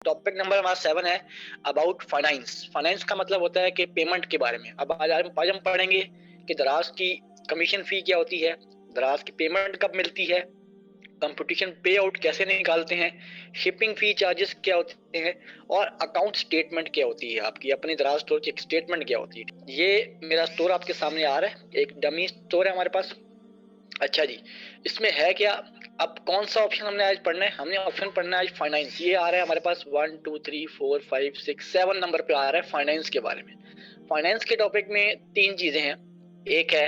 Topic number हमारा 7 है about finance. Finance का मतलब होता है कि पेमेंट के बारे में। अब आज हम पढ़ेंगे कि दराज की कमीशन फी क्या होती है, दराज की पेमेंट कब मिलती है, कंपटीशन पे आउट कैसे निकालते हैं, शिपिंग फी चार्जेस क्या होते हैं और अकाउंट स्टेटमेंट क्या होती है। आपकी अपनी दराज स्टोर की एक स्टेटमेंट क्या होती है। ये मेरा स्टोर आपके सामने आ रहा है, एक डमी स्टोर है हमारे पास। अच्छा जी, इसमें है क्या। अब कौन सा ऑप्शन हमने आज पढ़ना है, हमने ऑप्शन पढ़ना है आज फाइनेंस। ये आ रहा है हमारे पास 1 2 3 4 5 6 7 नंबर पे आ रहा है फाइनेंस के बारे में। फाइनेंस के टॉपिक में तीन चीजें हैं, एक है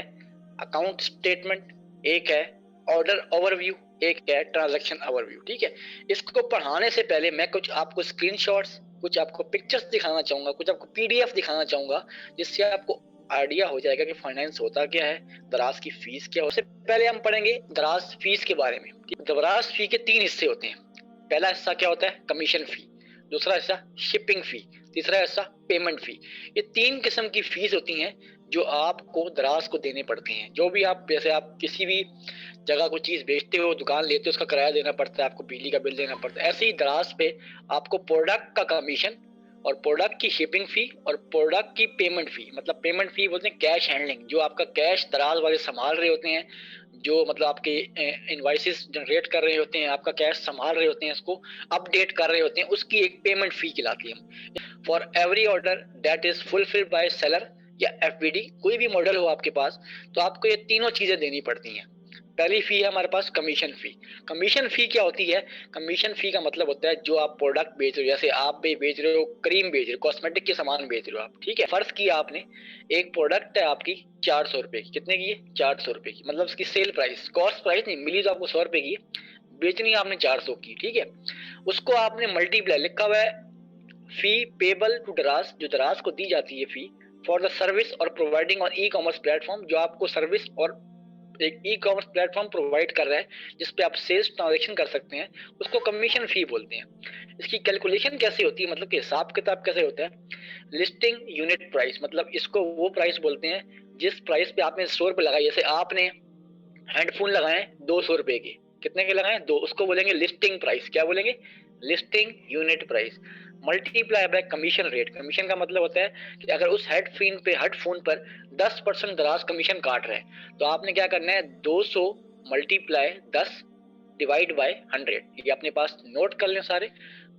अकाउंट स्टेटमेंट, एक है ऑर्डर ओवरव्यू, एक है ट्रांजैक्शन ओवरव्यू। ठीक है, इसको पढ़ाने से पहले मैं कुछ आपको स्क्रीनशॉट्स, कुछ आपको पिक्चर्स दिखाना चाहूंगा, कुछ आपको पीडीएफ दिखाना चाहूंगा, जिससे आपको आइडिया हो जाएगा कि फाइनेंस होता क्या है, दराज की फीस क्या है। उससे पहले हम पढ़ेंगे दराज फीस के बारे में। दराज फी के तीन हिस्से होते हैं। पहला हिस्सा क्या होता है, कमीशन फी, दूसरा हिस्सा शिपिंग फी, तीसरा हिस्सा पेमेंट फी। ये तीन किस्म की फीस होती हैं जो आपको दराज को देने पड़ती हैं। जो भी आप, जैसे आप किसी भी जगह कोई चीज बेचते हो, दुकान लेते हो, उसका किराया देना पड़ता है, आपको बिजली का बिल देना पड़ता है। ऐसे ही दराज पे आपको प्रोडक्ट का कमीशन और प्रोडक्ट की शिपिंग फी और प्रोडक्ट की पेमेंट फी, मतलब पेमेंट फी बोलते हैं कैश हैंडलिंग, जो आपका कैश दराज वाले संभाल रहे होते हैं, जो मतलब आपके इनवॉइसेस जनरेट कर रहे होते हैं, आपका कैश संभाल रहे होते हैं, इसको अपडेट कर रहे होते हैं, उसकी एक पेमेंट फी कहलाती है। For every order that is fulfilled by seller या एफबीडी, कोई भी मॉडल हो आपके पास, तो आपको ये तीनों चीजें देनी पड़ती हैं। पहली फी है हमारे पास कमीशन फी। कमीशन फी क्या होती है, कमीशन फी का मतलब होता है जो आप प्रोडक्ट बेच रहे हो, जैसे आप भी बेच रहे हो क्रीम बेच रहे हो, कॉस्मेटिक के सामान बेच रहे हो आप। ठीक है, फर्ज किया आपने एक प्रोडक्ट है आपकी 400 रुपए की, कितने की है, 400 रुपए की, मतलब उसकी सेल प्राइस, कॉस्ट प्राइस नहीं मिली तो आपको 100 रुपए की, बेचनी आपने 400 की। ठीक है, उसको आपने मल्टीप्लाई, लिखा हुआ है फी पेबल टू दराज, जो दराज को दी जाती है फी फॉर द सर्विस और providing on e commerce platform, जो आपको सर्विस और एक ई कॉमर्स प्लेटफॉर्म प्रोवाइड कर रहा है जिसपे आप सेल्स ट्रांजेक्शन कर सकते हैं, उसको कमीशन फी बोलते हैं। इसकी कैलकुलेशन कैसे होती है, मतलब कि हिसाब किताब कैसे होता है। लिस्टिंग यूनिट प्राइस, मतलब इसको वो प्राइस बोलते हैं जिस प्राइस पे आपने स्टोर पे लगाई। जैसे आपने हेडफोन लगाए 200 रुपए के, कितने के लगाए, दो, उसको बोलेंगे लिस्टिंग प्राइस। क्या बोलेंगे, listing unit price multiply by commission rate. Commission का मतलब होता है कि अगर उस हेडफोन पर 10% दराज कमीशन काट रहे हैं, तो आपने क्या करना है, 200 मल्टीप्लाई 10 डिवाइड बाय 100। ये अपने पास नोट कर लें सारे।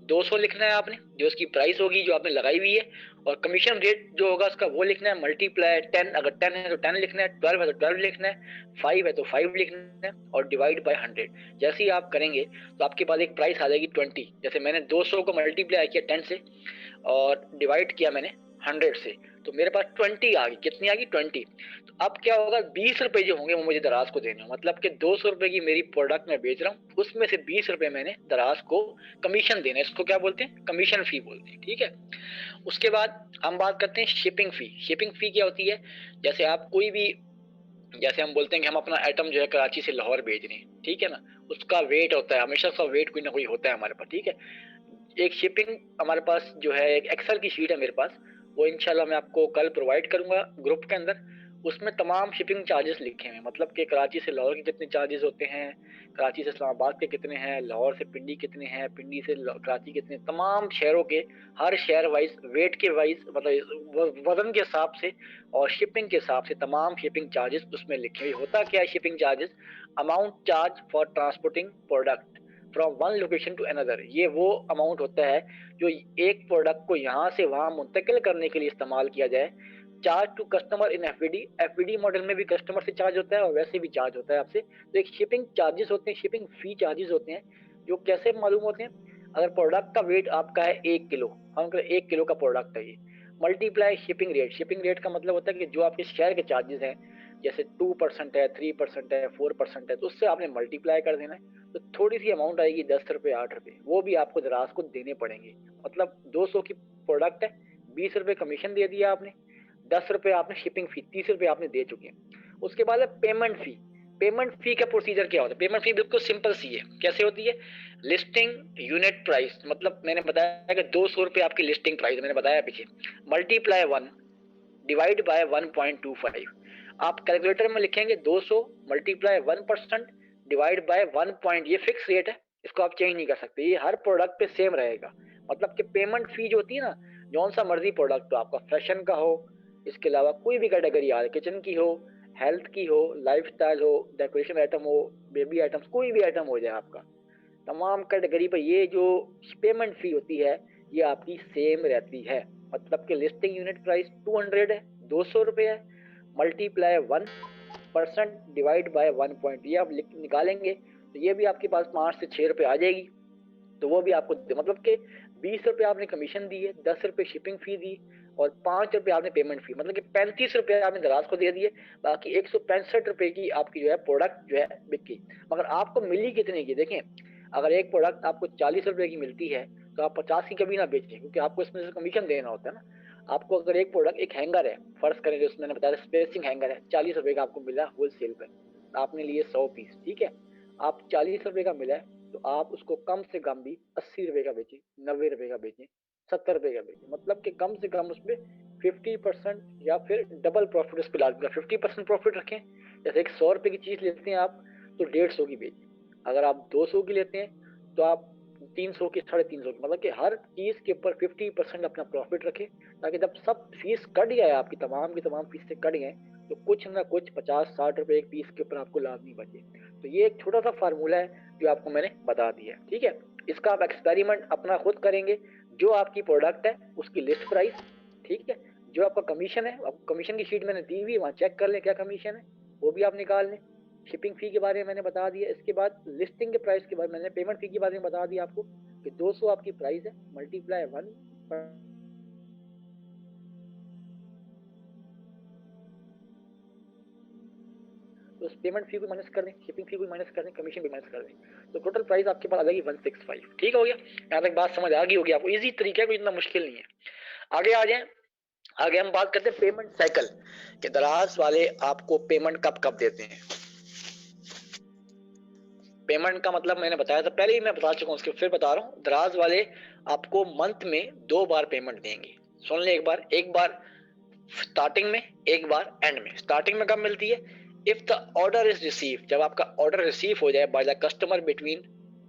200 लिखना है आपने, जो उसकी प्राइस होगी जो आपने लगाई हुई है, और कमीशन रेट जो होगा उसका वो लिखना है, मल्टीप्लाई 10, अगर 10 है तो 10 लिखना है, 12 है तो 12 लिखना है, 5 है तो 5 लिखना है, और डिवाइड बाय 100। जैसे ही आप करेंगे तो आपके पास एक प्राइस आ जाएगी 20। जैसे मैंने 200 को मल्टीप्लाई किया 10 से और डिवाइड किया मैंने 100 से, तो मेरे पास 20 आ गई। कितनी आ गई, 20। तो अब क्या होगा, 20 रुपए जो होंगे वो मुझे दराज को देने होंगे। मतलब कि 200 रुपए की मेरी प्रोडक्ट मैं बेच रहा हूँ, उसमें से 20 रुपए मैंने दराज को कमीशन देना है। इसको क्या बोलते हैं, कमीशन फी बोलते हैं। ठीक है, उसके बाद हम बात करते हैं शिपिंग फी। शिपिंग फी क्या होती है, जैसे आप कोई भी, जैसे हम बोलते हैं कि हम अपना आइटम जो है कराची से लाहौर भेज रहे हैं, ठीक है ना, उसका वेट होता है, हमेशा उसका वेट कोई ना कोई होता है हमारे पास। ठीक है, एक शिपिंग हमारे पास जो है, एक एक्सेल की शीट है मेरे पास, वो इंशाल्लाह मैं आपको कल प्रोवाइड करूंगा ग्रुप के अंदर। उसमें तमाम शिपिंग चार्जेस लिखे हैं, मतलब कि कराची से लाहौर के कितने चार्जेस होते हैं, कराची से इस्लामाबाद के कितने हैं, लाहौर से पिंडी कितने हैं, पिंडी से कराची कितने, तमाम शहरों के हर शहर वाइज वेट के वाइज, मतलब वजन के हिसाब से और शिपिंग के हिसाब से तमाम शिपिंग चार्जेस उसमें लिखे हुए। होता क्या है shipping charges, amount charge for transporting product from one location to another. ये वो अमाउंट होता है जो एक प्रोडक्ट को यहाँ से वहां मुंतकिल करने के लिए इस्तेमाल किया जाए। Charge to customer in FBD, FBD model में भी कस्टमर से चार्ज होता है और वैसे भी चार्ज होता है आपसे। तो एक शिपिंग चार्जेस होते हैं, शिपिंग फी चार्जेस होते हैं, जो कैसे मालूम होते हैं। अगर प्रोडक्ट का वेट आपका है 1 किलो, हम 1 किलो का प्रोडक्ट है ये, multiply shipping rate. Shipping rate का मतलब होता है कि जो आपके शहर के चार्जेस हैं, जैसे 2% है, 3% है, 4% है, तो उससे आपने मल्टीप्लाई कर देना है। तो थोड़ी सी अमाउंट आएगी, 10 रुपए 8 रुपए, वो भी आपको दराज को देने पड़ेंगे। मतलब 200 की प्रोडक्ट है, 20 रुपए कमीशन दे दिया आपने, 10 रुपए आपने शिपिंग फी, 30 रुपए आपने दे चुके हैं। उसके बाद है पेमेंट फी। पेमेंट फी का प्रोसीजर क्या होता है, पेमेंट फी बिल्कुल सिंपल सी है। कैसे होती है, लिस्टिंग यूनिट प्राइस, मतलब मैंने बताया कि 200 रुपए आपकी लिस्टिंग प्राइस, मैंने बताया पीछे, मल्टीप्लाई 1 डिवाइड बाय 1.25। आप कैलकुलेटर में लिखेंगे 200 मल्टीप्लाई 1% डिवाइड बाय 1 पॉइंट, ये फिक्स रेट है, इसको आप चेंज नहीं कर सकते, ये हर प्रोडक्ट पे सेम रहेगा। मतलब कि पेमेंट फी जो होती है ना, जौन सा मर्जी प्रोडक्ट हो, आपका फैशन का हो, इसके अलावा कोई भी कैटेगरी आ किचन की हो, हेल्थ की हो, लाइफस्टाइल हो, डेकोरेशन आइटम हो, बेबी आइटम्स, कोई भी आइटम हो जाए आपका, तमाम कैटेगरी पर ये जो पेमेंट फी होती है ये आपकी सेम रहती है। मतलब कि लिस्टिंग यूनिट प्राइस 200 है, 200 रुपये है, मल्टीप्लाई 1% डिवाइड बाय 1 पॉइंट, ये आप निकालेंगे तो ये भी आपके पास 5 से 6 रुपये आ जाएगी। तो वो भी आपको मतलब कि 20 रुपये आपने कमीशन दी है, 10 रुपये शिपिंग फी दी और 5 रुपये आपने पेमेंट फी, मतलब कि 35 रुपये आपने दराज को दे दिए। बाकी 165 रुपये की आपकी जो है प्रोडक्ट जो है बिकी। मगर आपको मिली कितने की, देखें, अगर एक प्रोडक्ट आपको 40 रुपये की मिलती है तो आप 50 की कभी ना बेचें, क्योंकि आपको इसमें से कमीशन देना होता है ना। आपको अगर एक प्रोडक्ट, एक हैंगर है, फर्ज करें जो मैंने बताया स्पेसिंग हैंगर है, 40 रुपये का आपको मिला होल सेल पर, आपने लिए 100 पीस, ठीक है, आप 40 रुपये का मिला है तो आप उसको कम से कम भी 80 रुपये का बेचें, 90 रुपये का बेचें, 70 रुपये का बेचें, मतलब कि कम से कम उसमें 50% या फिर डबल प्रॉफिट उस पर लाजमी 50% प्रॉफिट रखें। जैसे एक 100 रुपये की चीज लेते हैं आप तो 150 की बेचें, अगर आप 200 की लेते हैं तो आप 300 की, 350 की, मतलब कि हर चीज के ऊपर 50% अपना प्रॉफिट रखें, ताकि जब सब फीस कट जाए, आपकी तमाम की तमाम फीस से कट गए, तो कुछ ना कुछ 50-60 रुपए एक पीस के ऊपर आपको लाजमी बचे। तो ये एक छोटा सा फार्मूला है जो आपको मैंने बता दिया, ठीक है। इसका आप एक्सपेरिमेंट अपना खुद करेंगे, जो आपकी प्रोडक्ट है उसकी लिस्ट प्राइस, ठीक है, जो आपका कमीशन है, आपको कमीशन की शीट मैंने दी हुई है, वहाँ चेक कर लें क्या कमीशन है, वो भी आप निकाल लें। शिपिंग फी के बारे में मैंने बता दिया, इसके बाद लिस्टिंग के प्राइस के बारे में मैंने पेमेंट फी के बारे में बता दिया आपको कि 200 आपकी प्राइस है, मल्टीप्लाई 1, तो उस पेमेंट फी को माइनस कर दें, शिपिंग फी को माइनस कर दें, कमीशन भी माइनस कर दें, तो टोटल प्राइस आपके पास आ जाएगी 165। ठीक हो गया, यहाँ तक बात समझ आ गई होगी आपको, इजी तरीका है, कोई इतना मुश्किल नहीं है। आगे आ जाए, आगे हम बात करते हैं पेमेंट साइकिल कि दराज वाले आपको पेमेंट कब कब देते हैं। पेमेंट का मतलब मैंने बताया था पहले ही, मैं बता चुका हूँ, उसके फिर बता रहा हूँ। दराज वाले आपको मंथ में 2 बार पेमेंट देंगे। सुन ले, एक बार स्टार्टिंग में, एक बार एंड में। स्टार्टिंग में कब मिलती है? If the order is receive, जब आपका ऑर्डर रिसीव हो जाए बाय द कस्टमर बिटवीन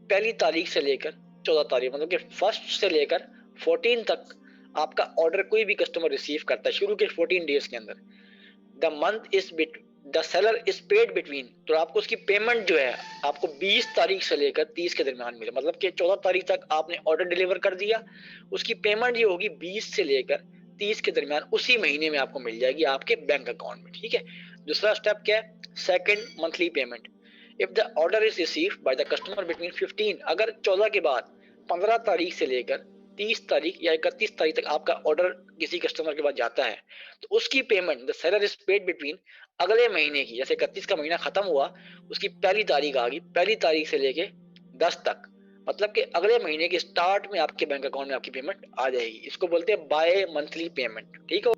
पहली तारीख से लेकर 14 तारीख, मतलब कि फर्स्ट से लेकर 14 तक आपका ऑर्डर कोई भी कस्टमर रिसीव करता है शुरू के 14 डेज के अंदर। The month is bit the seller is paid between, तो आपको उसकी पेमेंट जो है आपको 20 तारीख से लेकर 30 के दरमियान मिले, मतलब कि 14 तारीख तक आपने ऑर्डर डिलीवर कर दिया, उसकी पेमेंट जो होगी 20 से लेकर 30 के दरमियान उसी महीने में आपको मिल जाएगी आपके बैंक अकाउंट में, ठीक है। दूसरा स्टेप क्या है? Second monthly payment. If the order is received by the customer between 15, अगर 14 के बाद 15 तारीख से लेकर 30 तारीख या 31 तारीख तक आपका ऑर्डर किसी कस्टमर के पास जाता है, तो उसकी payment the seller is paid between अगले महीने की, जैसे 31 का महीना खत्म हुआ, उसकी पहली तारीख आ गई, पहली तारीख से लेके 10 तक, मतलब कि अगले महीने के स्टार्ट में आपके बैंक अकाउंट में आपकी पेमेंट आ जाएगी। इसको बोलते हैं बाय मंथली पेमेंट, ठीक हो